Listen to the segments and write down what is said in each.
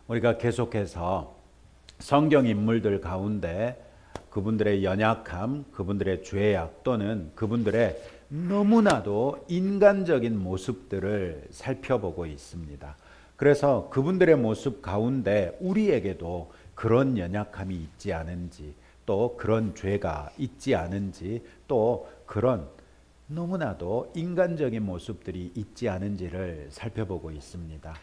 우리가 계속해서 성경 인물들 가운데 그분들의 연약함, 그분들의 죄악 또는 그분들의 너무나도 인간적인 모습들을 살펴보고 있습니다. 그래서 그분들의 모습 가운데 우리에게도 그런 연약함이 있지 않은지, 또 그런 죄가 있지 않은지, 또 그런 너무나도 인간적인 모습들이 있지 않은지를 살펴보고 있습니다.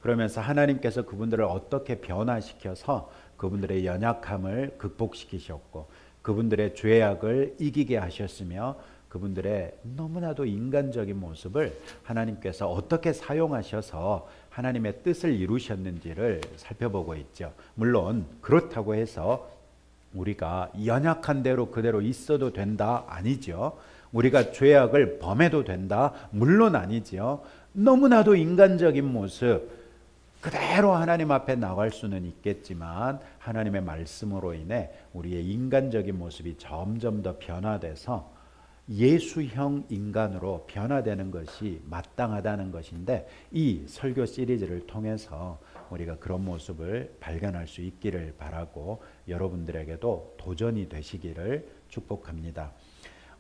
그러면서 하나님께서 그분들을 어떻게 변화시켜서 그분들의 연약함을 극복시키셨고 그분들의 죄악을 이기게 하셨으며 그분들의 너무나도 인간적인 모습을 하나님께서 어떻게 사용하셔서 하나님의 뜻을 이루셨는지를 살펴보고 있죠. 물론 그렇다고 해서 우리가 연약한 대로 그대로 있어도 된다? 아니죠. 우리가 죄악을 범해도 된다? 물론 아니죠. 너무나도 인간적인 모습 그대로 하나님 앞에 나갈 수는 있겠지만 하나님의 말씀으로 인해 우리의 인간적인 모습이 점점 더 변화돼서 예수형 인간으로 변화되는 것이 마땅하다는 것인데, 이 설교 시리즈를 통해서 우리가 그런 모습을 발견할 수 있기를 바라고 여러분들에게도 도전이 되시기를 축복합니다.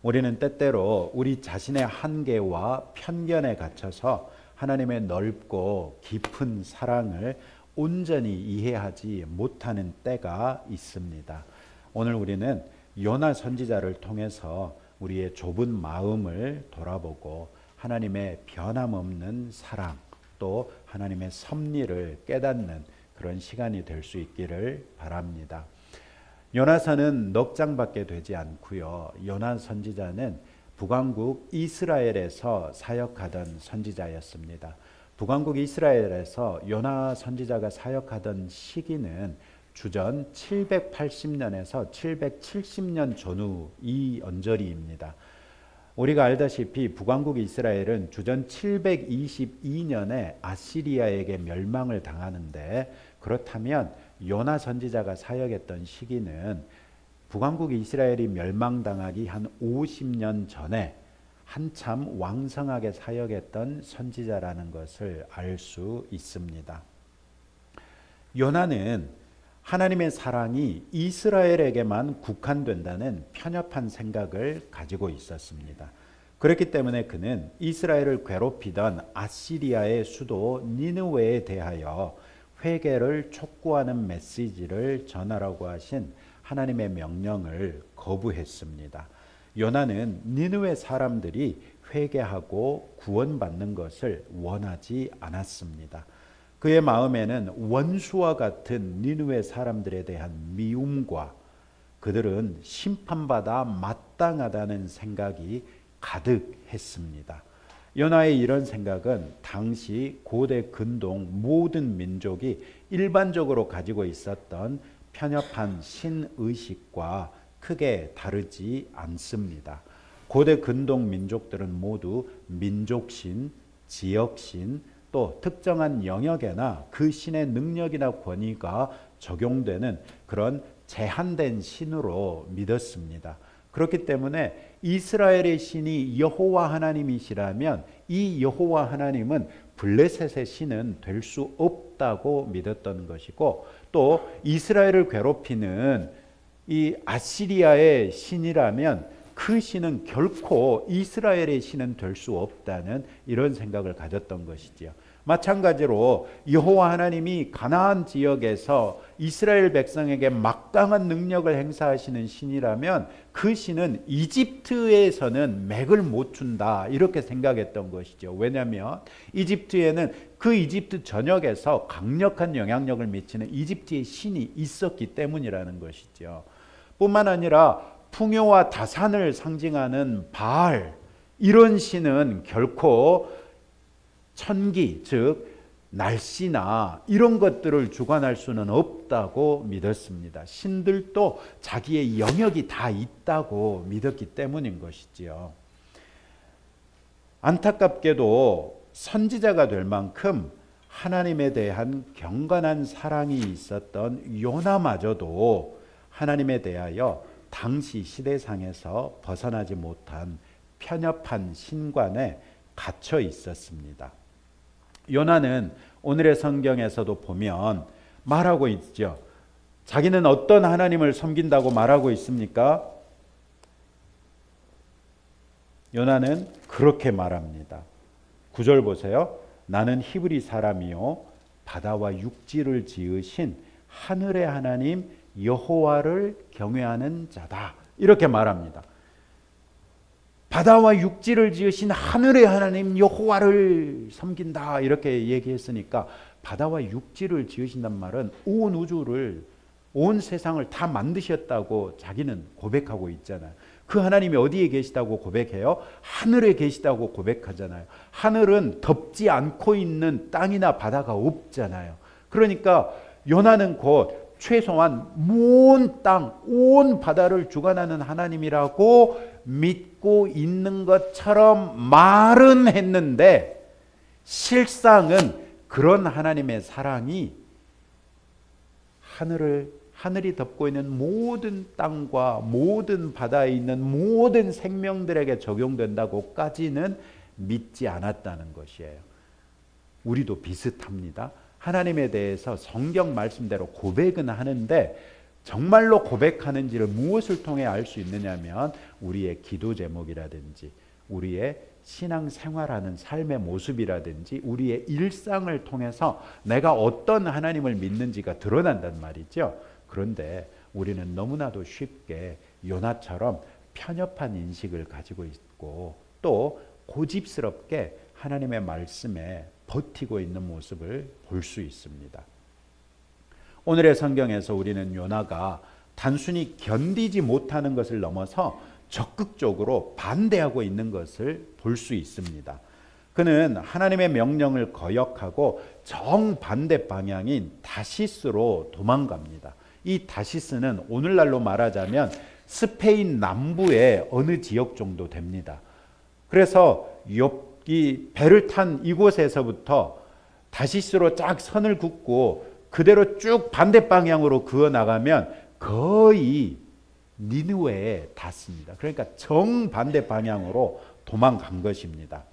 우리는 때때로 우리 자신의 한계와 편견에 갇혀서 하나님의 넓고 깊은 사랑을 온전히 이해하지 못하는 때가 있습니다. 오늘 우리는 요나 선지자를 통해서 우리의 좁은 마음을 돌아보고 하나님의 변함없는 사랑, 또 하나님의 섭리를 깨닫는 그런 시간이 될 수 있기를 바랍니다. 요나서는 넉 장밖에 되지 않고요. 요나 선지자는 북왕국 이스라엘에서 사역하던 선지자였습니다. 북왕국 이스라엘에서 요나 선지자가 사역하던 시기는 주전 780년에서 770년 전후 이 언저리입니다. 우리가 알다시피 북왕국 이스라엘은 주전 722년에 아시리아에게 멸망을 당하는데, 그렇다면 요나 선지자가 사역했던 시기는 북왕국 이스라엘이 멸망당하기 한 50년 전에 한참 왕성하게 사역했던 선지자라는 것을 알 수 있습니다. 요나는 하나님의 사랑이 이스라엘에게만 국한된다는 편협한 생각을 가지고 있었습니다. 그렇기 때문에 그는 이스라엘을 괴롭히던 아시리아의 수도 니느웨에 대하여 회개를 촉구하는 메시지를 전하라고 하신 하나님의 명령을 거부했습니다. 요나는 니느웨 사람들이 회개하고 구원받는 것을 원하지 않았습니다. 그의 마음에는 원수와 같은 니느웨 사람들에 대한 미움과 그들은 심판받아 마땅하다는 생각이 가득했습니다. 요나의 이런 생각은 당시 고대 근동 모든 민족이 일반적으로 가지고 있었던 편협한 신의식과 크게 다르지 않습니다. 고대 근동 민족들은 모두 민족신, 지역신, 또 특정한 영역에나 그 신의 능력이나 권위가 적용되는 그런 제한된 신으로 믿었습니다. 그렇기 때문에 이스라엘의 신이 여호와 하나님이시라면 이 여호와 하나님은 블레셋의 신은 될 수 없다고 믿었던 것이고, 또 이스라엘을 괴롭히는 이 아시리아의 신이라면 그 신은 결코 이스라엘의 신은 될 수 없다는 이런 생각을 가졌던 것이지요. 마찬가지로 여호와 하나님이 가나안 지역에서 이스라엘 백성에게 막강한 능력을 행사하시는 신이라면 그 신은 이집트에서는 맥을 못 춘다, 이렇게 생각했던 것이죠. 왜냐하면 이집트에는 그 이집트 전역에서 강력한 영향력을 미치는 이집트의 신이 있었기 때문이라는 것이죠. 뿐만 아니라 풍요와 다산을 상징하는 바알, 이런 신은 결코 천기, 즉 날씨나 이런 것들을 주관할 수는 없다고 믿었습니다. 신들도 자기의 영역이 다 있다고 믿었기 때문인 것이지요. 안타깝게도 선지자가 될 만큼 하나님에 대한 경건한 사랑이 있었던 요나마저도 하나님에 대하여 당시 시대상에서 벗어나지 못한 편협한 신관에 갇혀 있었습니다. 요나는 오늘의 성경에서도 보면 말하고 있죠. 자기는 어떤 하나님을 섬긴다고 말하고 있습니까? 요나는 그렇게 말합니다. 9절 보세요. 나는 히브리 사람이요 바다와 육지를 지으신 하늘의 하나님 여호와를 경외하는 자다. 이렇게 말합니다. 바다와 육지를 지으신 하늘의 하나님 여호와를 섬긴다. 이렇게 얘기했으니까 바다와 육지를 지으신단 말은 온 우주를, 온 세상을 다 만드셨다고 자기는 고백하고 있잖아요. 그 하나님이 어디에 계시다고 고백해요? 하늘에 계시다고 고백하잖아요. 하늘은 덮지 않고 있는 땅이나 바다가 없잖아요. 그러니까 요나는 곧 최소한 온 땅, 온 바다를 주관하는 하나님이라고 믿고 있는 것처럼 말은 했는데 실상은 그런 하나님의 사랑이 하늘이 덮고 있는 모든 땅과 모든 바다에 있는 모든 생명들에게 적용된다고까지는 믿지 않았다는 것이에요. 우리도 비슷합니다. 하나님에 대해서 성경 말씀대로 고백은 하는데 정말로 고백하는지를 무엇을 통해 알 수 있느냐면 우리의 기도 제목이라든지 우리의 신앙생활하는 삶의 모습이라든지 우리의 일상을 통해서 내가 어떤 하나님을 믿는지가 드러난단 말이죠. 그런데 우리는 너무나도 쉽게 요나처럼 편협한 인식을 가지고 있고 또 고집스럽게 하나님의 말씀에 버티고 있는 모습을 볼 수 있습니다. 오늘의 성경에서 우리는 요나가 단순히 견디지 못하는 것을 넘어서 적극적으로 반대하고 있는 것을 볼 수 있습니다. 그는 하나님의 명령을 거역하고 정반대 방향인 다시스로 도망갑니다. 이 다시스는 오늘날로 말하자면 스페인 남부의 어느 지역 정도 됩니다. 그래서 이 배를 탄 이곳에서부터 다시스로 쫙 선을 긋고 그대로 쭉 반대 방향으로 그어 나가면 거의 니느웨에 닿습니다. 그러니까 정반대 방향으로 도망간 것입니다.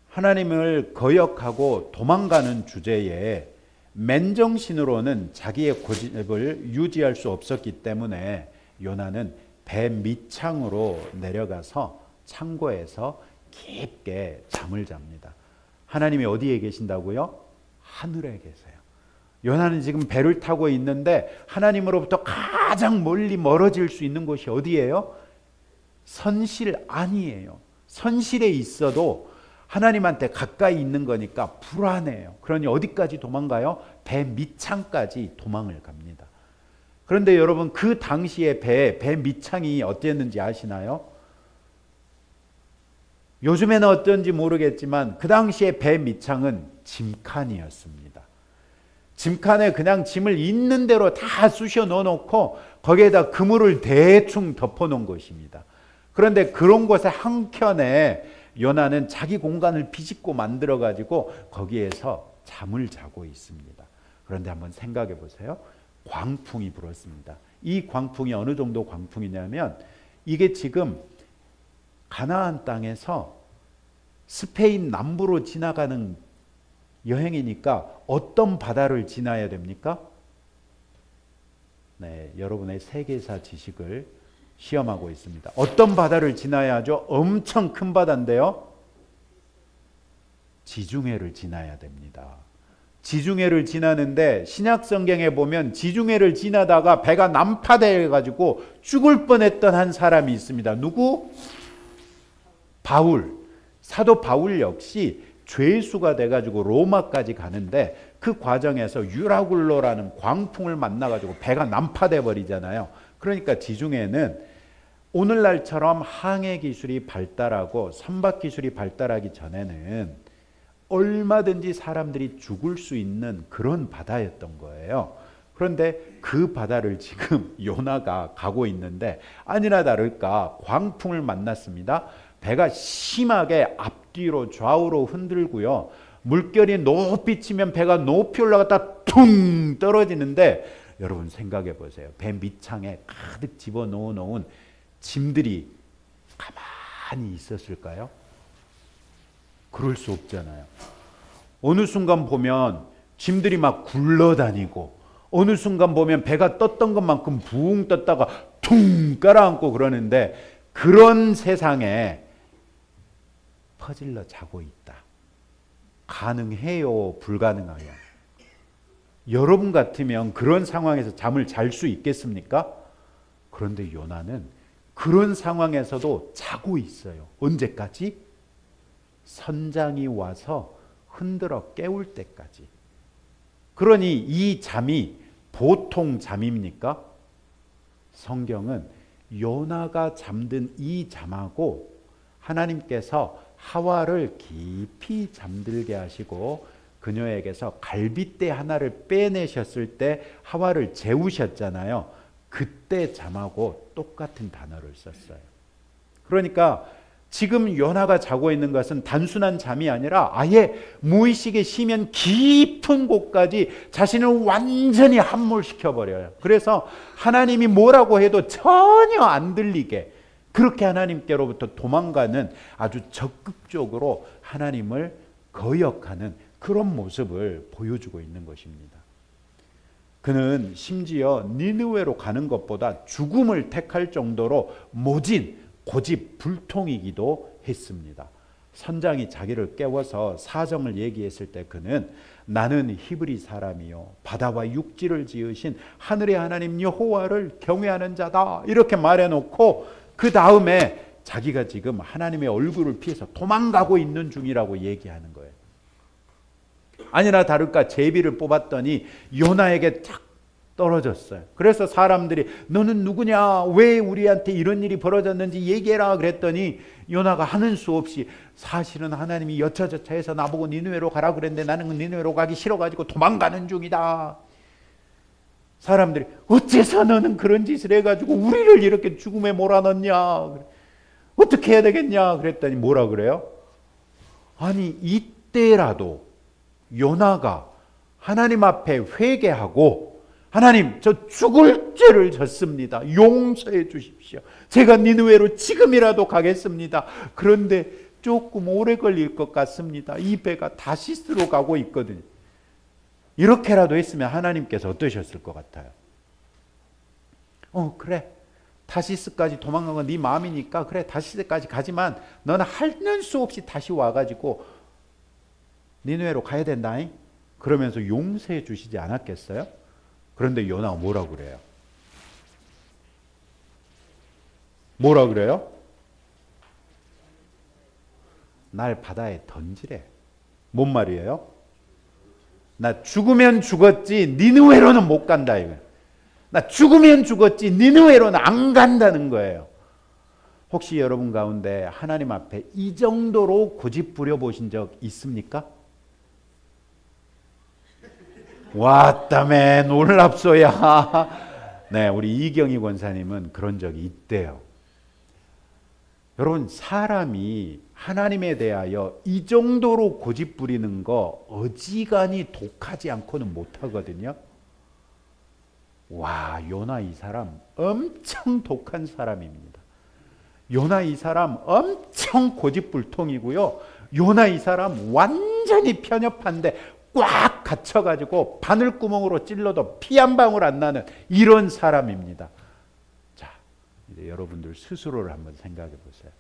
하나님을 거역하고 도망가는 주제에 맨정신으로는 자기의 고집을 유지할 수 없었기 때문에 요나는 배 밑창으로 내려가서 창고에서 깊게 잠을 잡니다. 하나님이 어디에 계신다고요? 하늘에 계세요. 요나는 지금 배를 타고 있는데 하나님으로부터 가장 멀리 멀어질 수 있는 곳이 어디예요? 선실 안이에요. 선실에 있어도 하나님한테 가까이 있는 거니까 불안해요. 그러니 어디까지 도망가요? 배 밑창까지 도망을 갑니다. 그런데 여러분 그 당시에 배 밑창이 어땠는지 아시나요? 요즘에는 어떤지 모르겠지만 그 당시에 배 밑창은 짐칸이었습니다. 짐칸에 그냥 짐을 있는 대로 다 쑤셔 넣어놓고 거기에다 그물을 대충 덮어놓은 것입니다. 그런데 그런 곳에 한켠에 요나는 자기 공간을 비집고 만들어가지고 거기에서 잠을 자고 있습니다. 그런데 한번 생각해 보세요. 광풍이 불었습니다. 이 광풍이 어느 정도 광풍이냐면 이게 지금 가나안 땅에서 스페인 남부로 지나가는 여행이니까 어떤 바다를 지나야 됩니까? 네, 여러분의 세계사 지식을 시험하고 있습니다. 어떤 바다를 지나야 하죠? 엄청 큰 바다인데요. 지중해를 지나야 됩니다. 지중해를 지나는데 신약 성경에 보면 지중해를 지나다가 배가 난파돼 가지고 죽을 뻔했던 한 사람이 있습니다. 누구? 바울. 사도 바울 역시 죄수가 돼가지고 로마까지 가는데 그 과정에서 유라굴로라는 광풍을 만나가지고 배가 난파돼 버리잖아요. 그러니까 지중해는 오늘날처럼 항해 기술이 발달하고 선박 기술이 발달하기 전에는 얼마든지 사람들이 죽을 수 있는 그런 바다였던 거예요. 그런데 그 바다를 지금 요나가 가고 있는데 아니나 다를까 광풍을 만났습니다. 배가 심하게 앞뒤로 좌우로 흔들고요. 물결이 높이 치면 배가 높이 올라갔다 퉁 떨어지는데 여러분 생각해 보세요. 배 밑창에 가득 집어넣어 놓은 짐들이 가만히 있었을까요? 그럴 수 없잖아요. 어느 순간 보면 짐들이 막 굴러다니고 어느 순간 보면 배가 떴던 것만큼 붕 떴다가 퉁 깔아앉고 그러는데 그런 세상에 퍼질러 자고 있다. 가능해요? 불가능해요? 여러분 같으면 그런 상황에서 잠을 잘 수 있겠습니까? 그런데 요나는 그런 상황에서도 자고 있어요. 언제까지? 선장이 와서 흔들어 깨울 때까지. 그러니 이 잠이 보통 잠입니까? 성경은 요나가 잠든 이 잠하고 하나님께서 하와를 깊이 잠들게 하시고 그녀에게서 갈빗대 하나를 빼내셨을 때 하와를 재우셨잖아요. 그때 잠하고 똑같은 단어를 썼어요. 그러니까 지금 요나가 자고 있는 것은 단순한 잠이 아니라 아예 무의식의 심연 깊은 곳까지 자신을 완전히 함몰시켜버려요. 그래서 하나님이 뭐라고 해도 전혀 안 들리게 그렇게 하나님께로부터 도망가는 아주 적극적으로 하나님을 거역하는 그런 모습을 보여주고 있는 것입니다. 그는 심지어 니느웨로 가는 것보다 죽음을 택할 정도로 모진 고집불통이기도 했습니다. 선장이 자기를 깨워서 사정을 얘기했을 때 그는 나는 히브리 사람이요 바다와 육지를 지으신 하늘의 하나님 여호와를 경외하는 자다 이렇게 말해놓고 그 다음에 자기가 지금 하나님의 얼굴을 피해서 도망가고 있는 중이라고 얘기하는 거예요. 아니나 다를까 제비를 뽑았더니 요나에게 탁 떨어졌어요. 그래서 사람들이 너는 누구냐? 왜 우리한테 이런 일이 벌어졌는지 얘기해라 그랬더니 요나가 하는 수 없이 사실은 하나님이 여차저차해서 나보고 니느웨로 가라 그랬는데 나는 니느웨로 가기 싫어가지고 도망가는 중이다. 사람들이 어째서 너는 그런 짓을 해가지고 우리를 이렇게 죽음에 몰아넣냐? 어떻게 해야 되겠냐? 그랬더니 뭐라 그래요? 아니 이때라도 요나가 하나님 앞에 회개하고 하나님 저 죽을 죄를 졌습니다. 용서해 주십시오. 제가 니느웨로 지금이라도 가겠습니다. 그런데 조금 오래 걸릴 것 같습니다. 이 배가 다시스로 가고 있거든요. 이렇게라도 했으면 하나님께서 어떠셨을 것 같아요? 그래. 다시스까지 도망간 건 네 마음이니까 그래 다시스까지 가지만 너는 하는 수 없이 다시 와가지고 니느웨로 가야 된다잉? 그러면서 용서해 주시지 않았겠어요? 그런데 요나가 뭐라 그래요? 뭐라 그래요? 날 바다에 던지래. 뭔 말이에요? 나 죽으면 죽었지 니느웨로는 못 간다 이거. 나 죽으면 죽었지 니느웨로는 안 간다는 거예요. 혹시 여러분 가운데 하나님 앞에 이 정도로 고집 부려보신 적 있습니까? 왔다매 놀랍소야. 네, 우리 이경희 권사님은 그런 적이 있대요. 여러분 사람이 하나님에 대하여 이 정도로 고집 부리는 거 어지간히 독하지 않고는 못하거든요. 와, 요나 이 사람 엄청 독한 사람입니다. 요나 이 사람 엄청 고집불통이고요. 요나 이 사람 완전히 편협한데 꽉 갇혀가지고 바늘구멍으로 찔러도 피 한 방울 안 나는 이런 사람입니다. 자, 이제 여러분들 스스로를 한번 생각해 보세요.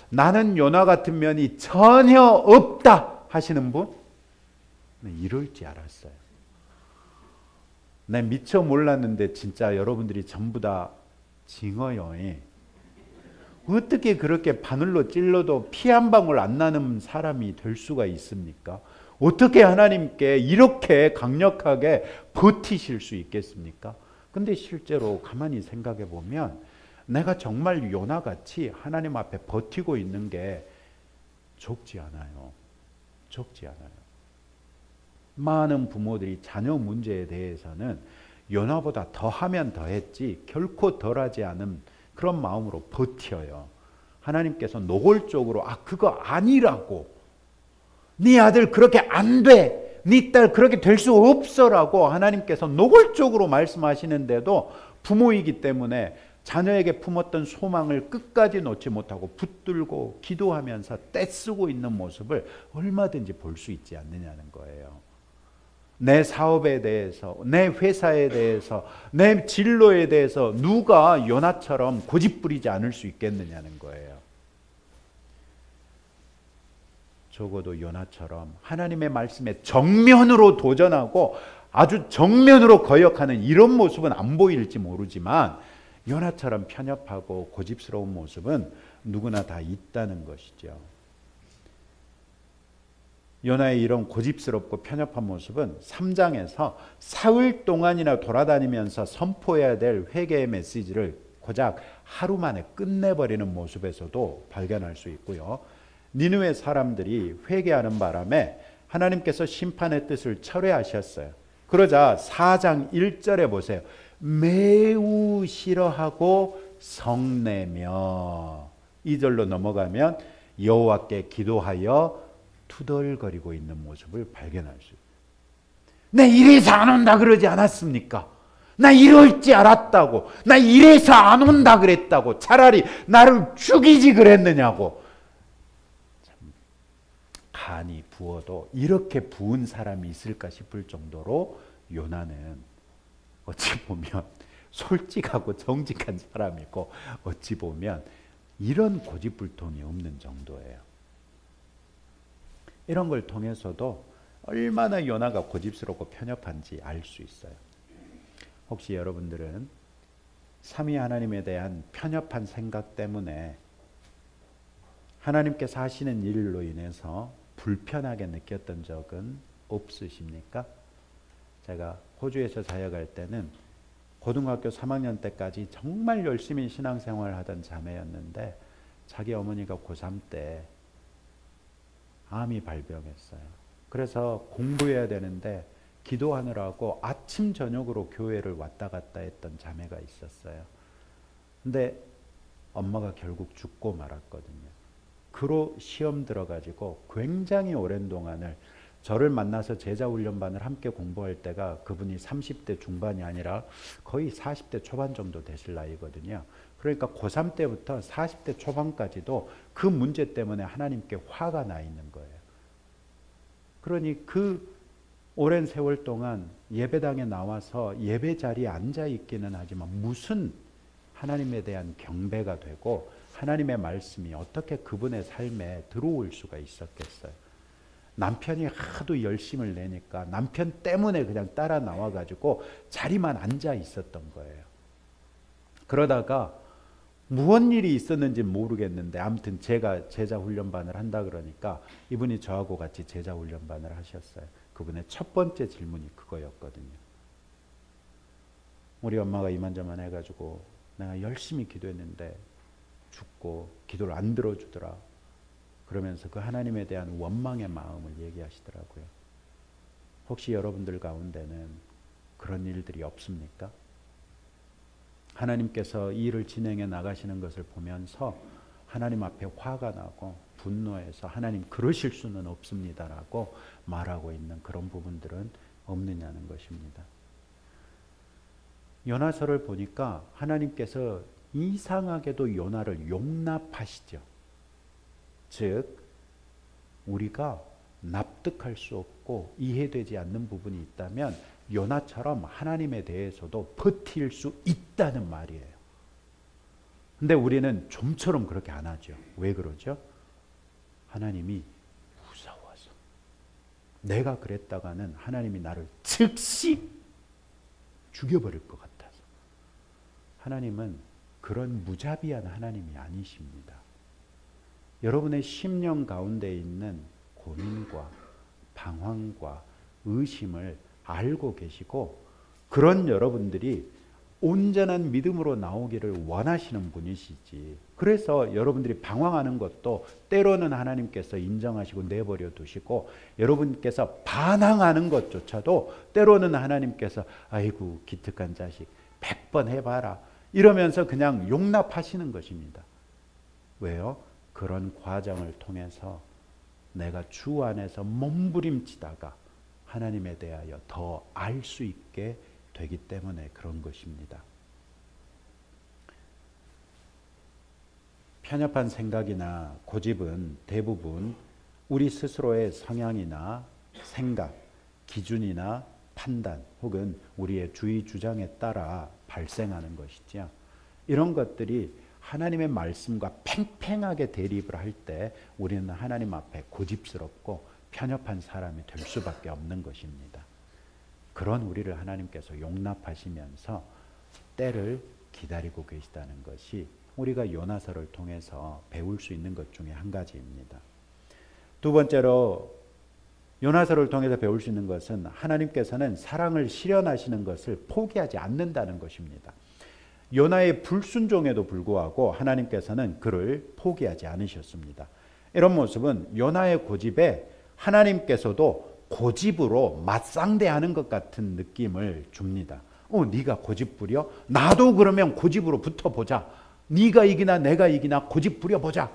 나는 요나 같은 면이 전혀 없다 하시는 분? 이럴 줄 알았어요. 난 미처 몰랐는데 진짜 여러분들이 전부 다 징어요. 어떻게 그렇게 바늘로 찔러도 피 한 방울 안 나는 사람이 될 수가 있습니까? 어떻게 하나님께 이렇게 강력하게 버티실 수 있겠습니까? 근데 실제로 가만히 생각해 보면 내가 정말 요나같이 하나님 앞에 버티고 있는 게 적지 않아요. 적지 않아요. 많은 부모들이 자녀 문제에 대해서는 요나보다 더하면 더했지 결코 덜하지 않은 그런 마음으로 버텨요. 하나님께서 노골적으로 그거 아니라고 네 아들 그렇게 안 돼. 네 딸 그렇게 될 수 없어라고 하나님께서 노골적으로 말씀하시는데도 부모이기 때문에 자녀에게 품었던 소망을 끝까지 놓지 못하고 붙들고 기도하면서 떼쓰고 있는 모습을 얼마든지 볼 수 있지 않느냐는 거예요. 내 사업에 대해서, 내 회사에 대해서, 내 진로에 대해서 누가 요나처럼 고집 부리지 않을 수 있겠느냐는 거예요. 적어도 요나처럼 하나님의 말씀에 정면으로 도전하고 아주 정면으로 거역하는 이런 모습은 안 보일지 모르지만 요나처럼 편협하고 고집스러운 모습은 누구나 다 있다는 것이죠. 요나의 이런 고집스럽고 편협한 모습은 3장에서 사흘 동안이나 돌아다니면서 선포해야 될 회개의 메시지를 고작 하루 만에 끝내버리는 모습에서도 발견할 수 있고요. 니느웨 사람들이 회개하는 바람에 하나님께서 심판의 뜻을 철회하셨어요. 그러자 4장 1절에 보세요. 매우 싫어하고 성내며 2절로 넘어가면 여호와께 기도하여 투덜거리고 있는 모습을 발견할 수 있어요. 나 이래서 안 온다 그러지 않았습니까? 나 이럴 줄 알았다고. 나 이래서 안 온다 그랬다고. 차라리 나를 죽이지 그랬느냐고. 참, 간이 부어도 이렇게 부은 사람이 있을까 싶을 정도로 요나는 어찌 보면 솔직하고 정직한 사람이고 어찌 보면 이런 고집불통이 없는 정도예요. 이런 걸 통해서도 얼마나 요나가 고집스럽고 편협한지 알 수 있어요. 혹시 여러분들은 삼위 하나님에 대한 편협한 생각 때문에 하나님께서 하시는 일로 인해서 불편하게 느꼈던 적은 없으십니까? 제가 호주에서 사역할 때는 고등학교 3학년 때까지 정말 열심히 신앙생활을 하던 자매였는데 자기 어머니가 고3 때 암이 발병했어요. 그래서 공부해야 되는데 기도하느라고 아침 저녁으로 교회를 왔다 갔다 했던 자매가 있었어요. 근데 엄마가 결국 죽고 말았거든요. 그로 시험 들어가지고 굉장히 오랜 동안을 저를 만나서 제자훈련반을 함께 공부할 때가 그분이 30대 중반이 아니라 거의 40대 초반 정도 되실 나이거든요. 그러니까 고3 때부터 40대 초반까지도 그 문제 때문에 하나님께 화가 나 있는 거예요. 그러니 그 오랜 세월 동안 예배당에 나와서 예배 자리에 앉아 있기는 하지만 무슨 하나님에 대한 경배가 되고 하나님의 말씀이 어떻게 그분의 삶에 들어올 수가 있었겠어요. 남편이 하도 열심을 내니까 남편 때문에 그냥 따라 나와가지고 자리만 앉아 있었던 거예요. 그러다가 무슨 일이 있었는지 모르겠는데 아무튼 제가 제자훈련반을 한다 그러니까 이분이 저하고 같이 제자훈련반을 하셨어요. 그분의 첫 번째 질문이 그거였거든요. 우리 엄마가 이만저만 해가지고 내가 열심히 기도했는데 죽고 기도를 안 들어주더라. 그러면서 그 하나님에 대한 원망의 마음을 얘기하시더라고요. 혹시 여러분들 가운데는 그런 일들이 없습니까? 하나님께서 이 일을 진행해 나가시는 것을 보면서 하나님 앞에 화가 나고 분노해서 하나님 그러실 수는 없습니다라고 말하고 있는 그런 부분들은 없느냐는 것입니다. 요나서를 보니까 하나님께서 이상하게도 요나를 용납하시죠. 즉 우리가 납득할 수 없고 이해되지 않는 부분이 있다면 요나처럼 하나님에 대해서도 버틸 수 있다는 말이에요. 근데 우리는 좀처럼 그렇게 안 하죠. 왜 그러죠? 하나님이 무서워서. 내가 그랬다가는 하나님이 나를 즉시 죽여버릴 것 같아서. 하나님은 그런 무자비한 하나님이 아니십니다. 여러분의 심령 가운데 있는 고민과 방황과 의심을 알고 계시고 그런 여러분들이 온전한 믿음으로 나오기를 원하시는 분이시지. 그래서 여러분들이 방황하는 것도 때로는 하나님께서 인정하시고 내버려 두시고 여러분께서 반항하는 것조차도 때로는 하나님께서 아이고 기특한 자식 100번 해봐라 이러면서 그냥 용납하시는 것입니다. 왜요? 그런 과정을 통해서 내가 주 안에서 몸부림치다가 하나님에 대하여 더 알 수 있게 되기 때문에 그런 것입니다. 편협한 생각이나 고집은 대부분 우리 스스로의 성향이나 생각, 기준이나 판단 혹은 우리의 주의 주장에 따라 발생하는 것이죠. 이런 것들이 하나님의 말씀과 팽팽하게 대립을 할 때 우리는 하나님 앞에 고집스럽고 편협한 사람이 될 수밖에 없는 것입니다. 그런 우리를 하나님께서 용납하시면서 때를 기다리고 계시다는 것이 우리가 요나서를 통해서 배울 수 있는 것 중에 한 가지입니다. 두 번째로 요나서를 통해서 배울 수 있는 것은 하나님께서는 사랑을 실현하시는 것을 포기하지 않는다는 것입니다. 요나의 불순종에도 불구하고 하나님께서는 그를 포기하지 않으셨습니다. 이런 모습은 요나의 고집에 하나님께서도 고집으로 맞상대하는 것 같은 느낌을 줍니다. 네가 고집 부려? 나도 그러면 고집으로 붙어보자. 네가 이기나 내가 이기나 고집 부려보자.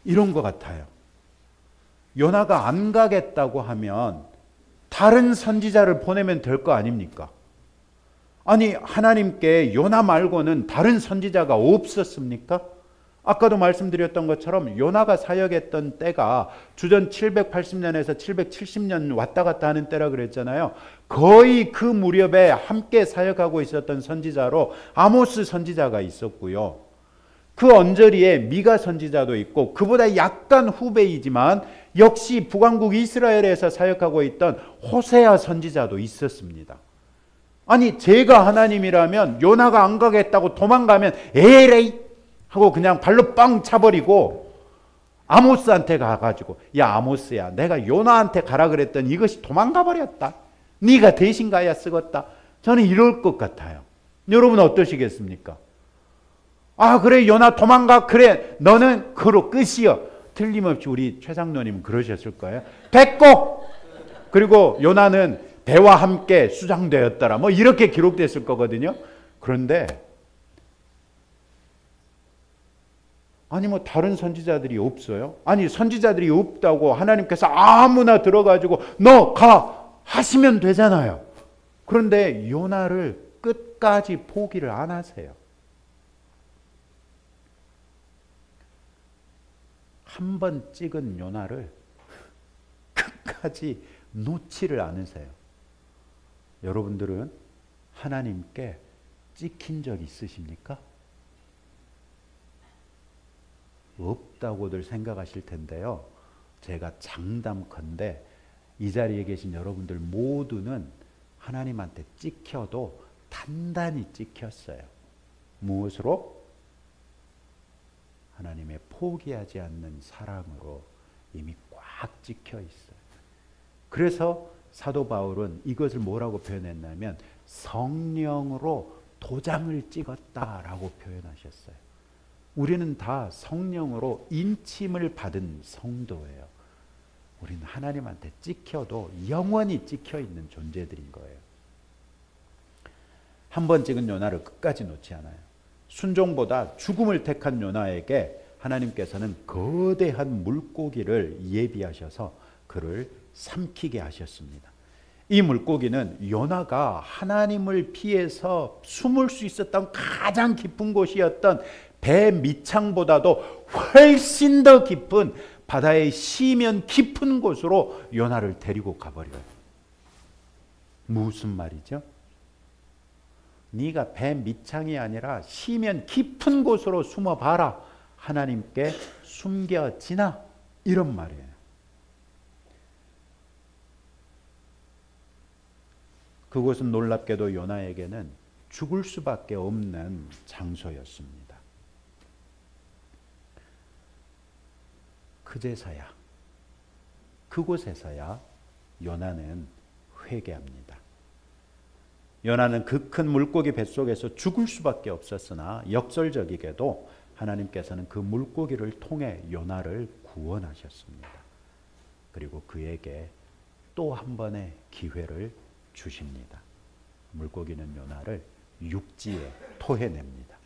이런 것 같아요. 요나가 안 가겠다고 하면 다른 선지자를 보내면 될 거 아닙니까? 아니 하나님께 요나 말고는 다른 선지자가 없었습니까? 아까도 말씀드렸던 것처럼 요나가 사역했던 때가 주전 780년에서 770년 왔다 갔다 하는 때라 그랬잖아요. 거의 그 무렵에 함께 사역하고 있었던 선지자로 아모스 선지자가 있었고요. 그 언저리에 미가 선지자도 있고 그보다 약간 후배이지만 역시 북왕국 이스라엘에서 사역하고 있던 호세아 선지자도 있었습니다. 아니 제가 하나님이라면 요나가 안 가겠다고 도망가면 에레이 하고 그냥 발로 빵 차버리고 아모스한테 가가지고 야 아모스야 내가 요나한테 가라 그랬더니 이것이 도망가 버렸다. 네가 대신 가야 쓰겄다. 저는 이럴 것 같아요. 여러분 어떠시겠습니까? 아 그래 요나 도망가 그래 너는 그로 끝이여. 틀림없이 우리 최상노님은 그러셨을 거예요. 됐고 그리고 요나는 배와 함께 수장되었더라 뭐 이렇게 기록됐을 거거든요. 그런데 아니 뭐 다른 선지자들이 없어요? 아니 선지자들이 없다고 하나님께서 아무나 들어가지고 너 가 하시면 되잖아요. 그런데 요나를 끝까지 포기를 안 하세요. 한 번 찍은 요나를 끝까지 놓지를 않으세요. 여러분들은 하나님께 찍힌 적 있으십니까? 없다고들 생각하실 텐데요. 제가 장담컨대 이 자리에 계신 여러분들 모두는 하나님한테 찍혀도 단단히 찍혔어요. 무엇으로? 하나님의 포기하지 않는 사랑으로 이미 꽉 찍혀 있어요. 그래서 사도 바울은 이것을 뭐라고 표현했냐면 성령으로 도장을 찍었다라고 표현하셨어요. 우리는 다 성령으로 인침을 받은 성도예요. 우리는 하나님한테 찍혀도 영원히 찍혀 있는 존재들인 거예요. 한 번 찍은 요나를 끝까지 놓지 않아요. 순종보다 죽음을 택한 요나에게 하나님께서는 거대한 물고기를 예비하셔서 그를 삼키게 하셨습니다. 이 물고기는 요나가 하나님을 피해서 숨을 수 있었던 가장 깊은 곳이었던 배 밑창보다도 훨씬 더 깊은 바다의 시면 깊은 곳으로 요나를 데리고 가버려요. 무슨 말이죠? 네가 배 밑창이 아니라 시면 깊은 곳으로 숨어봐라. 하나님께 숨겨지나? 이런 말이에요. 그곳은 놀랍게도 요나에게는 죽을 수밖에 없는 장소였습니다. 그곳에서야 요나는 회개합니다. 요나는 그 큰 물고기 뱃속에서 죽을 수밖에 없었으나 역설적이게도 하나님께서는 그 물고기를 통해 요나를 구원하셨습니다. 그리고 그에게 또 한 번의 기회를 주십니다. 물고기는 요나를 육지에 토해냅니다.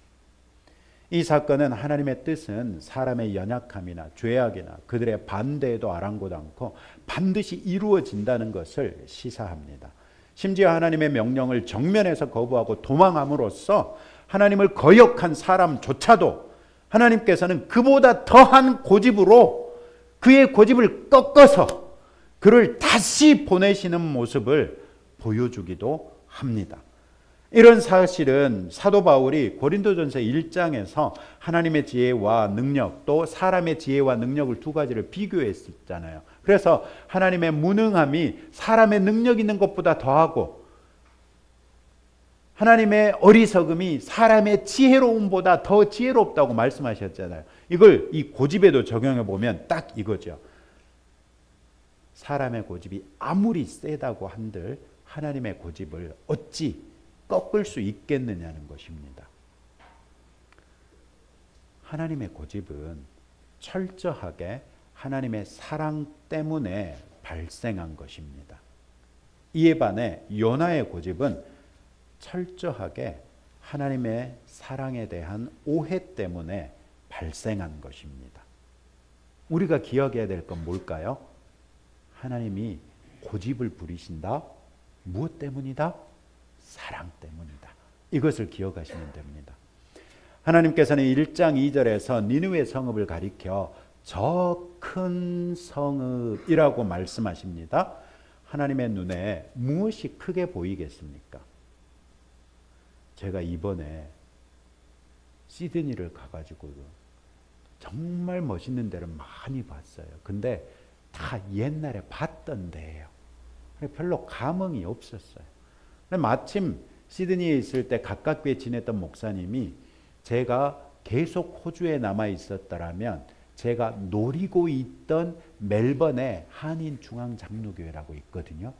이 사건은 하나님의 뜻은 사람의 연약함이나 죄악이나 그들의 반대에도 아랑곳 않고 반드시 이루어진다는 것을 시사합니다. 심지어 하나님의 명령을 정면에서 거부하고 도망함으로써 하나님을 거역한 사람조차도 하나님께서는 그보다 더한 고집으로 그의 고집을 꺾어서 그를 다시 보내시는 모습을 보여주기도 합니다. 이런 사실은 사도 바울이 고린도전서 1장에서 하나님의 지혜와 능력 또 사람의 지혜와 능력을 두 가지를 비교했었잖아요. 그래서 하나님의 무능함이 사람의 능력 있는 것보다 더하고 하나님의 어리석음이 사람의 지혜로움보다 더 지혜롭다고 말씀하셨잖아요. 이걸 이 고집에도 적용해 보면 딱 이거죠. 사람의 고집이 아무리 세다고 한들 하나님의 고집을 어찌 꺾을 수 있겠느냐는 것입니다. 하나님의 고집은 철저하게 하나님의 사랑 때문에 발생한 것입니다. 이에 반해 요나의 고집은 철저하게 하나님의 사랑에 대한 오해 때문에 발생한 것입니다. 우리가 기억해야 될 건 뭘까요? 하나님이 고집을 부리신다. 무엇 때문이다? 사랑 때문이다. 이것을 기억하시면 됩니다. 하나님께서는 1장 2절에서 니느웨 성읍을 가리켜 저 큰 성읍이라고 말씀하십니다. 하나님의 눈에 무엇이 크게 보이겠습니까? 제가 이번에 시드니를 가가지고 정말 멋있는 데를 많이 봤어요. 근데 다 옛날에 봤던 데예요. 별로 감흥이 없었어요. 마침 시드니에 있을 때 가깝게 지냈던 목사님이 제가 계속 호주에 남아 있었더라면 제가 노리고 있던 멜번의 한인중앙장로교회라고 있거든요.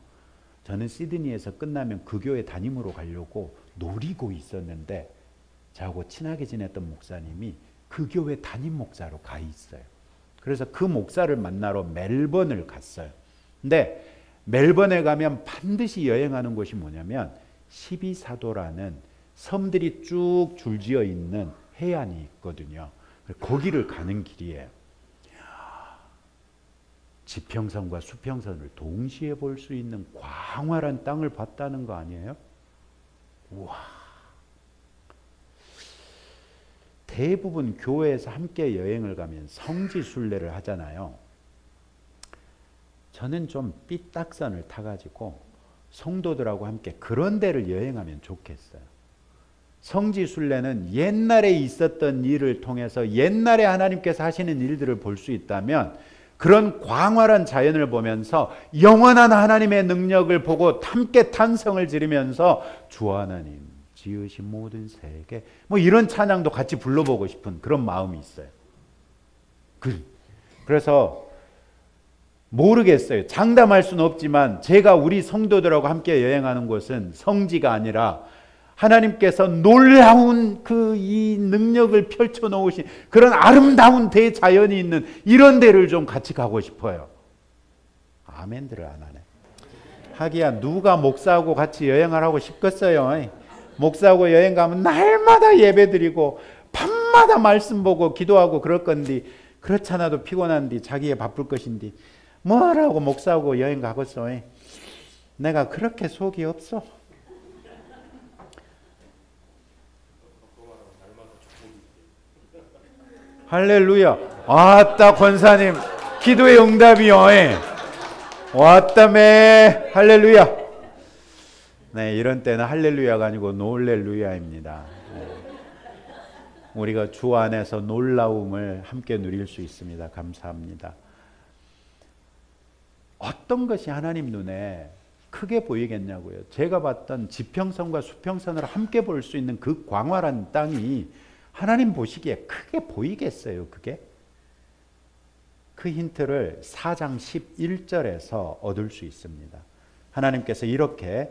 저는 시드니에서 끝나면 그 교회 담임으로 가려고 노리고 있었는데 저하고 친하게 지냈던 목사님이 그 교회 담임 목사로 가 있어요. 그래서 그 목사를 만나러 멜번을 갔어요. 근데 멜번에 가면 반드시 여행하는 곳이 뭐냐면 12사도라는 섬들이 쭉 줄지어 있는 해안이 있거든요. 거기를 가는 길이에요. 지평선과 수평선을 동시에 볼 수 있는 광활한 땅을 봤다는 거 아니에요? 우와. 대부분 교회에서 함께 여행을 가면 성지순례를 하잖아요. 저는 좀 삐딱선을 타가지고 성도들하고 함께 그런 데를 여행하면 좋겠어요. 성지순례는 옛날에 있었던 일을 통해서 옛날에 하나님께서 하시는 일들을 볼 수 있다면 그런 광활한 자연을 보면서 영원한 하나님의 능력을 보고 함께 탄성을 지르면서 주 하나님 지으신 모든 세계 뭐 이런 찬양도 같이 불러보고 싶은 그런 마음이 있어요. 그래서 모르겠어요. 장담할 수는 없지만 제가 우리 성도들하고 함께 여행하는 곳은 성지가 아니라 하나님께서 놀라운 이 능력을 펼쳐 놓으신 그런 아름다운 대자연이 있는 이런 데를 좀 같이 가고 싶어요. 아멘들을 안 하네. 하기야 누가 목사하고 같이 여행을 하고 싶겠어요. 목사하고 여행 가면 날마다 예배 드리고 밤마다 말씀 보고 기도하고 그럴 건데 그렇잖아도 피곤한데 자기에 바쁠 것인데 뭐라고 목사하고 여행 가겠어. 내가 그렇게 속이 없어. 할렐루야. 왔다 권사님 기도의 응답이요. 왔다매 할렐루야. 네, 이런 때는 할렐루야가 아니고 놀렐루야입니다. 우리가 주 안에서 놀라움을 함께 누릴 수 있습니다. 감사합니다. 어떤 것이 하나님 눈에 크게 보이겠냐고요. 제가 봤던 지평선과 수평선을 함께 볼 수 있는 그 광활한 땅이 하나님 보시기에 크게 보이겠어요, 그게? 그 힌트를 4장 11절에서 얻을 수 있습니다. 하나님께서 이렇게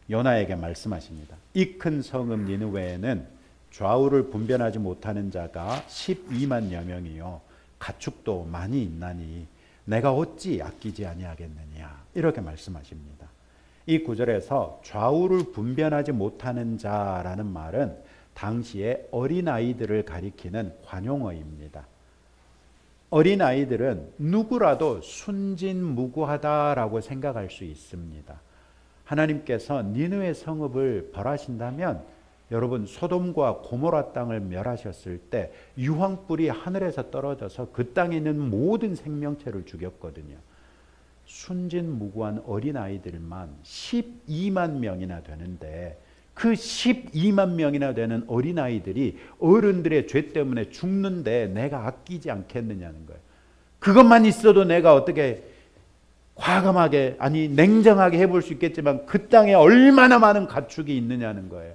요나에게 말씀하십니다. 이 큰 성읍 니느웨에는 좌우를 분별하지 못하는 자가 12만여 명이요 가축도 많이 있나니 내가 어찌 아끼지 아니하겠느냐 이렇게 말씀하십니다. 이 구절에서 좌우를 분별하지 못하는 자라는 말은 당시에 어린아이들을 가리키는 관용어입니다. 어린아이들은 누구라도 순진무구하다라고 생각할 수 있습니다. 하나님께서 니느웨 성읍을 벌하신다면 여러분 소돔과 고모라 땅을 멸하셨을 때 유황불이 하늘에서 떨어져서 그 땅에 있는 모든 생명체를 죽였거든요. 순진무구한 어린아이들만 12만 명이나 되는데 그 12만 명이나 되는 어린아이들이 어른들의 죄 때문에 죽는데 내가 아끼지 않겠느냐는 거예요. 그것만 있어도 내가 어떻게 과감하게 아니 냉정하게 해볼 수 있겠지만 그 땅에 얼마나 많은 가축이 있느냐는 거예요.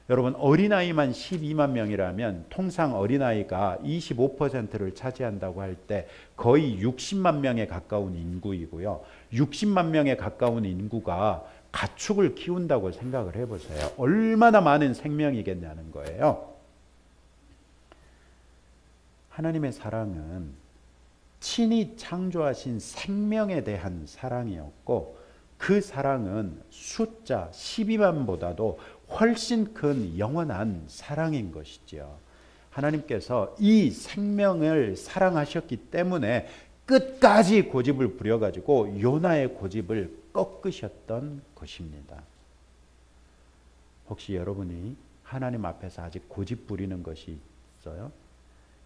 여러분 어린아이만 12만 명이라면 통상 어린아이가 25%를 차지한다고 할 때 거의 60만 명에 가까운 인구이고요. 60만 명에 가까운 인구가 가축을 키운다고 생각을 해보세요. 얼마나 많은 생명이겠냐는 거예요. 하나님의 사랑은 친히 창조하신 생명에 대한 사랑이었고 그 사랑은 숫자 12만보다도 훨씬 큰 영원한 사랑인 것이죠. 하나님께서 이 생명을 사랑하셨기 때문에 끝까지 고집을 부려가지고 요나의 고집을 꺾으셨던 것입니다. 혹시 여러분이 하나님 앞에서 아직 고집 부리는 것이 있어요?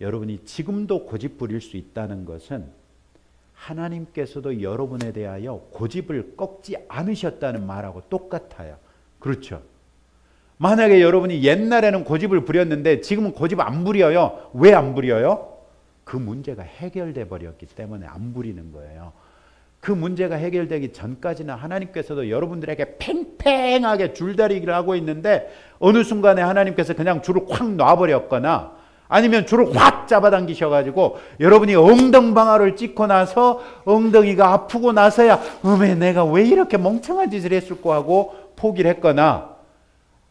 여러분이 지금도 고집 부릴 수 있다는 것은 하나님께서도 여러분에 대하여 고집을 꺾지 않으셨다는 말하고 똑같아요. 그렇죠? 만약에 여러분이 옛날에는 고집을 부렸는데 지금은 고집 안 부려요. 왜 안 부려요? 그 문제가 해결돼 버렸기 때문에 안 부리는 거예요. 그 문제가 해결되기 전까지는 하나님께서도 여러분들에게 팽팽하게 줄다리기를 하고 있는데 어느 순간에 하나님께서 그냥 줄을 확 놔버렸거나 아니면 줄을 확 잡아당기셔가지고 여러분이 엉덩방아를 찍고 나서 엉덩이가 아프고 나서야 내가 왜 이렇게 멍청한 짓을 했을까 하고 포기를 했거나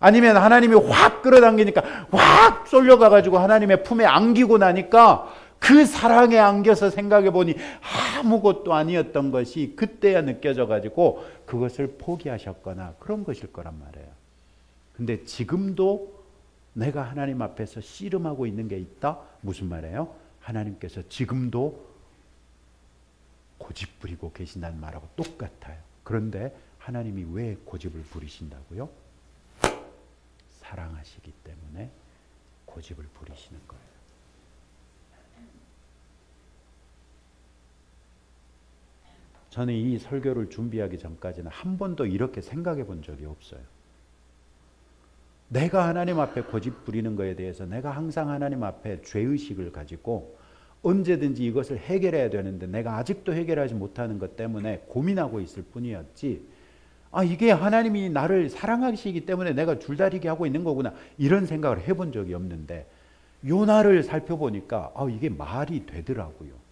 아니면 하나님이 확 끌어당기니까 확 쏠려가가지고 하나님의 품에 안기고 나니까 그 사랑에 안겨서 생각해보니 아무것도 아니었던 것이 그때야 느껴져가지고 그것을 포기하셨거나 그런 것일 거란 말이에요. 근데 지금도 내가 하나님 앞에서 씨름하고 있는 게 있다? 무슨 말이에요? 하나님께서 지금도 고집 부리고 계신다는 말하고 똑같아요. 그런데 하나님이 왜 고집을 부리신다고요? 사랑하시기 때문에 고집을 부리시는 거예요. 저는 이 설교를 준비하기 전까지는 한 번도 이렇게 생각해 본 적이 없어요. 내가 하나님 앞에 고집 부리는 것에 대해서 내가 항상 하나님 앞에 죄의식을 가지고 언제든지 이것을 해결해야 되는데 내가 아직도 해결하지 못하는 것 때문에 고민하고 있을 뿐이었지 이게 하나님이 나를 사랑하시기 때문에 내가 줄다리기 하고 있는 거구나 이런 생각을 해본 적이 없는데 요나를 살펴보니까 이게 말이 되더라고요.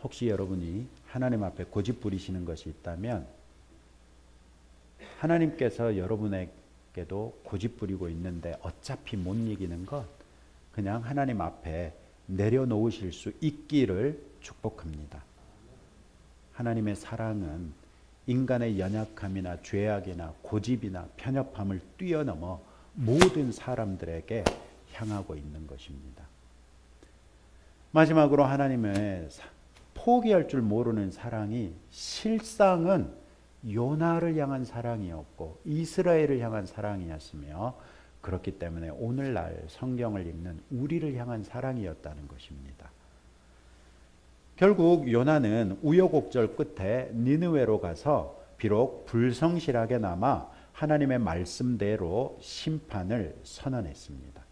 혹시 여러분이 하나님 앞에 고집 부리시는 것이 있다면 하나님께서 여러분에게도 고집 부리고 있는데 어차피 못 이기는 것 그냥 하나님 앞에 내려놓으실 수 있기를 축복합니다. 하나님의 사랑은 인간의 연약함이나 죄악이나 고집이나 편협함을 뛰어넘어 모든 사람들에게 향하고 있는 것입니다. 마지막으로 하나님의 포기할 줄 모르는 사랑이 실상은 요나를 향한 사랑이었고 이스라엘을 향한 사랑이었으며 그렇기 때문에 오늘날 성경을 읽는 우리를 향한 사랑이었다는 것입니다. 결국 요나는 우여곡절 끝에 니느웨로 가서 비록 불성실하게나마 하나님의 말씀대로 심판을 선언했습니다.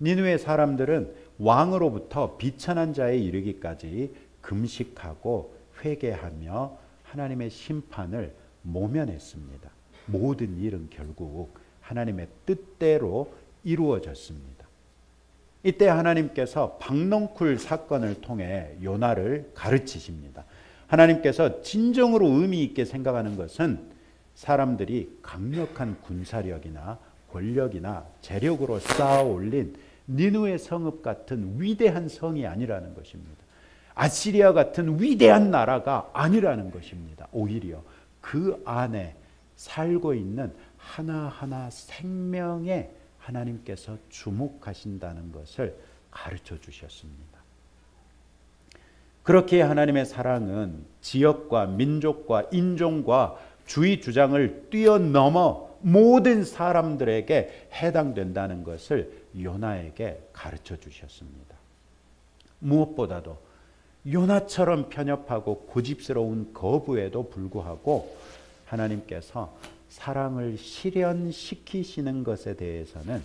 니느웨 사람들은 왕으로부터 비천한 자에 이르기까지 금식하고 회개하며 하나님의 심판을 모면했습니다. 모든 일은 결국 하나님의 뜻대로 이루어졌습니다. 이때 하나님께서 박넝쿨 사건을 통해 요나를 가르치십니다. 하나님께서 진정으로 의미 있게 생각하는 것은 사람들이 강력한 군사력이나 권력이나 재력으로 쌓아 올린 니느웨 성읍 같은 위대한 성이 아니라는 것입니다. 아시리아 같은 위대한 나라가 아니라는 것입니다. 오히려 그 안에 살고 있는 하나하나 생명에 하나님께서 주목하신다는 것을 가르쳐 주셨습니다. 그렇게 하나님의 사랑은 지역과 민족과 인종과 주의 주장을 뛰어넘어 모든 사람들에게 해당된다는 것을 요나에게 가르쳐 주셨습니다. 무엇보다도 요나처럼 편협하고 고집스러운 거부에도 불구하고 하나님께서 사랑을 실현시키시는 것에 대해서는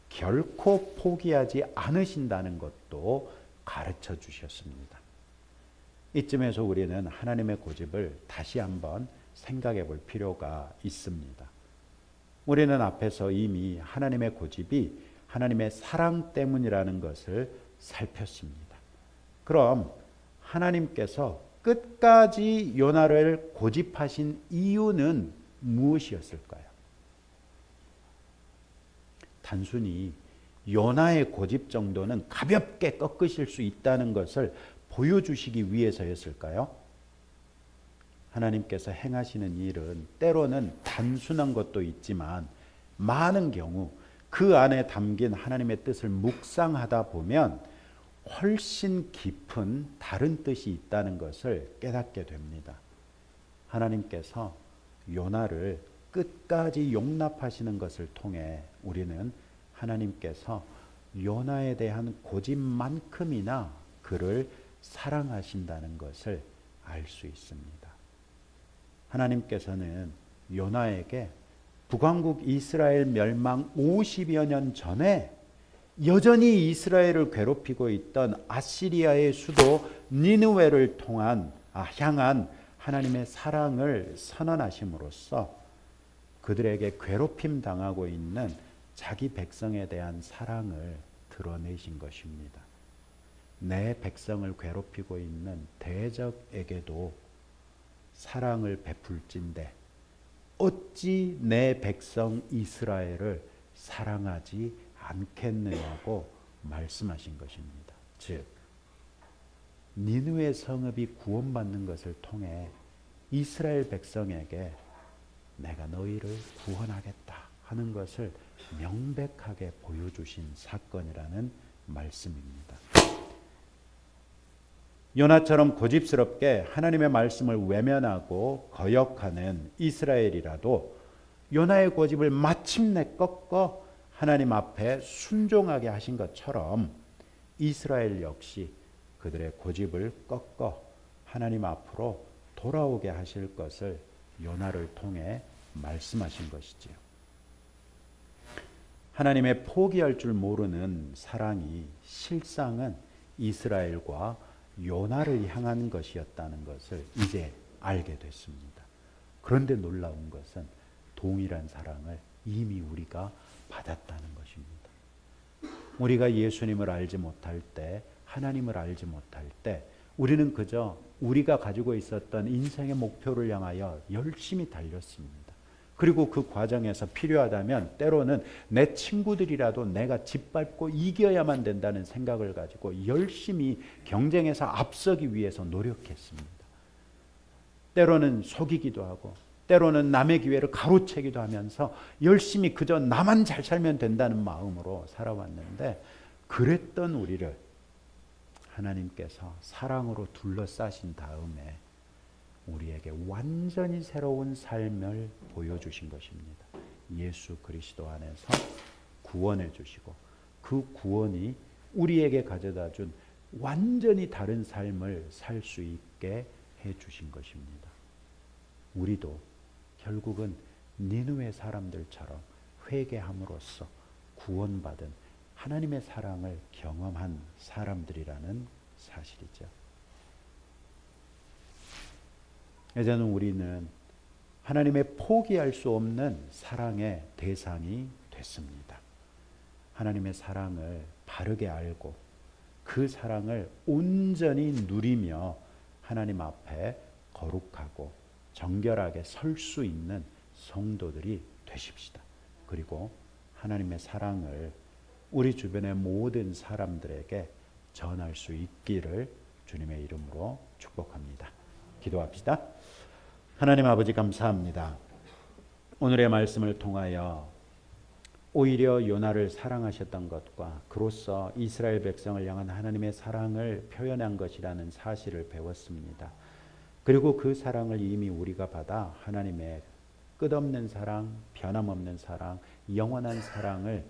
결코 포기하지 않으신다는 것도 가르쳐 주셨습니다. 이쯤에서 우리는 하나님의 고집을 다시 한번 생각해 볼 필요가 있습니다. 우리는 앞에서 이미 하나님의 고집이 하나님의 사랑 때문이라는 것을 살폈습니다. 그럼 하나님께서 끝까지 요나를 고집하신 이유는 무엇이었을까요? 단순히 요나의 고집 정도는 가볍게 꺾으실 수 있다는 것을 보여주시기 위해서였을까요? 하나님께서 행하시는 일은 때로는 단순한 것도 있지만 많은 경우 그 안에 담긴 하나님의 뜻을 묵상하다 보면 훨씬 깊은 다른 뜻이 있다는 것을 깨닫게 됩니다. 하나님께서 요나를 끝까지 용납하시는 것을 통해 우리는 하나님께서 요나에 대한 고집만큼이나 그를 사랑하신다는 것을 알 수 있습니다. 하나님께서는 요나에게 북왕국 이스라엘 멸망 50여 년 전에 여전히 이스라엘을 괴롭히고 있던 아시리아의 수도 니느웨를 향한 하나님의 사랑을 선언하심으로써 그들에게 괴롭힘 당하고 있는 자기 백성에 대한 사랑을 드러내신 것입니다. 내 백성을 괴롭히고 있는 대적에게도 사랑을 베풀진대 어찌 내 백성 이스라엘을 사랑하지 않겠느냐고 말씀하신 것입니다. 즉 니느웨 성읍이 구원받는 것을 통해 이스라엘 백성에게 내가 너희를 구원하겠다 하는 것을 명백하게 보여주신 사건이라는 말씀입니다. 요나처럼 고집스럽게 하나님의 말씀을 외면하고 거역하는 이스라엘이라도 요나의 고집을 마침내 꺾어 하나님 앞에 순종하게 하신 것처럼 이스라엘 역시 그들의 고집을 꺾어 하나님 앞으로 돌아오게 하실 것을 요나를 통해 말씀하신 것이지요. 하나님의 포기할 줄 모르는 사랑이 실상은 이스라엘과 요나를 향한 것이었다는 것을 이제 알게 됐습니다. 그런데 놀라운 것은 동일한 사랑을 이미 우리가 받았다는 것입니다. 우리가 예수님을 알지 못할 때, 하나님을 알지 못할 때 우리는 그저 우리가 가지고 있었던 인생의 목표를 향하여 열심히 달렸습니다. 그리고 그 과정에서 필요하다면 때로는 내 친구들이라도 내가 짓밟고 이겨야만 된다는 생각을 가지고 열심히 경쟁에서 앞서기 위해서 노력했습니다. 때로는 속이기도 하고 때로는 남의 기회를 가로채기도 하면서 열심히 그저 나만 잘 살면 된다는 마음으로 살아왔는데 그랬던 우리를 하나님께서 사랑으로 둘러싸신 다음에 우리에게 완전히 새로운 삶을 보여주신 것입니다. 예수 그리스도 안에서 구원해 주시고 그 구원이 우리에게 가져다 준 완전히 다른 삶을 살 수 있게 해 주신 것입니다. 우리도 결국은 니느웨 사람들처럼 회개함으로써 구원받은 하나님의 사랑을 경험한 사람들이라는 사실이죠. 이제는 우리는 하나님의 포기할 수 없는 사랑의 대상이 됐습니다. 하나님의 사랑을 바르게 알고 그 사랑을 온전히 누리며 하나님 앞에 거룩하고 정결하게 설 수 있는 성도들이 되십시다. 그리고 하나님의 사랑을 우리 주변의 모든 사람들에게 전할 수 있기를 주님의 이름으로 축복합니다. 기도합시다. 하나님 아버지 감사합니다. 오늘의 말씀을 통하여 오히려 요나를 사랑하셨던 것과 그로써 이스라엘 백성을 향한 하나님의 사랑을 표현한 것이라는 사실을 배웠습니다. 그리고 그 사랑을 이미 우리가 받아 하나님의 끝없는 사랑, 변함없는 사랑, 영원한 사랑을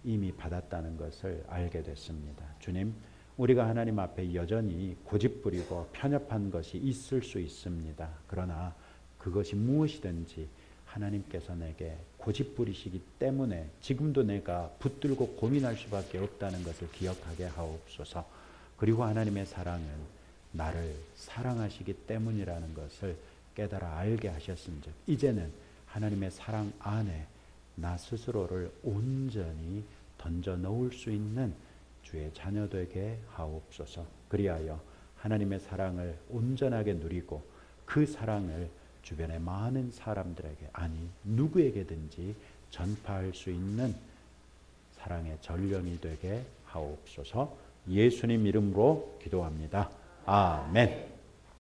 이미 받았다는 것을 알게 됐습니다. 주님, 우리가 하나님 앞에 여전히 고집부리고 편협한 것이 있을 수 있습니다. 그러나 그것이 무엇이든지 하나님께서 내게 고집부리시기 때문에 지금도 내가 붙들고 고민할 수밖에 없다는 것을 기억하게 하옵소서. 그리고 하나님의 사랑은 나를 사랑하시기 때문이라는 것을 깨달아 알게 하셨은즉 이제는 하나님의 사랑 안에 나 스스로를 온전히 던져 놓을 수 있는 주의 자녀 되게 하옵소서. 그리하여 하나님의 사랑을 온전하게 누리고 그 사랑을 주변의 많은 사람들에게, 아니 누구에게든지 전파할 수 있는 사랑의 전령이 되게 하옵소서. 예수님 이름으로 기도합니다. 아멘.